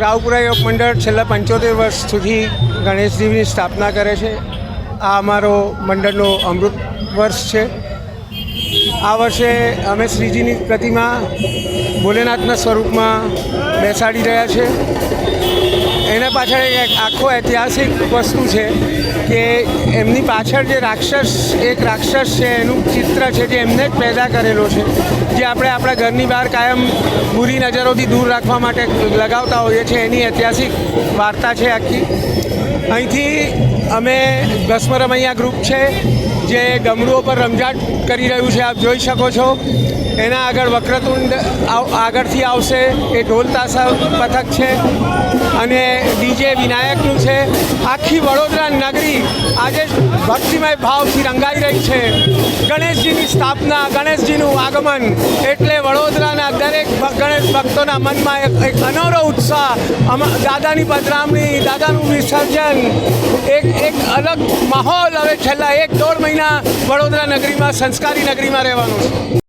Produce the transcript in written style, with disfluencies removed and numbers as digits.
રાવપુરા યોગ મંડળ છેલ્લા 75 વર્ષ સુધી ગણેશજીની સ્થાપના કરે છે. આ અમારો મંડળનો અમૃત વર્ષ છે. આ વર્ષે અમે શ્રીજીની પ્રતિમા ભોલેનાથના સ્વરૂપમાં બેસાડી રહ્યા છે. એના પાછળ એક આખો ઐતિહાસિક વસ્તુ છે કે એમની પાછળ જે રાક્ષસ છે એનું ચિત્ર છે જે એમને જ પેદા કરેલો છે, જે આપણે આપણા ઘરની બહાર કાયમ બુરી નજરોથી દૂર રાખવા માટે લગાવતા હોઈએ છીએ. એની ઐતિહાસિક વાર્તા છે આખી. અહીંથી અમે ભસ્મરમૈયા ગ્રુપ છે જે ડમરુઓ પર રમઝાટ કરી રહ્યું છે, આપ જોઈ શકો છો. એના આગળ વક્રતુંડ આગળથી આવશે, એ ઢોલ તાશા પથક છે અને ડીજે વિનાયકનું છે. આખી વડોદરા નગરી આજે ભક્તિમય ભાવથી રંગાઈ રહી છે. ગણેશજીની સ્થાપના, ગણેશજીનું આગમન એટલે વડોદરાના દરેક ગણેશ ભક્તોના મનમાં એક અનોરો ઉત્સાહ. દાદાની પધરામણી, દાદાનું વિસર્જન, એક અલગ માહોલ હવે છેલ્લા 1-1.5 મહિના વડોદરા નગરીમાં, સંસ્કારી નગરીમાં રહેવાનો છે.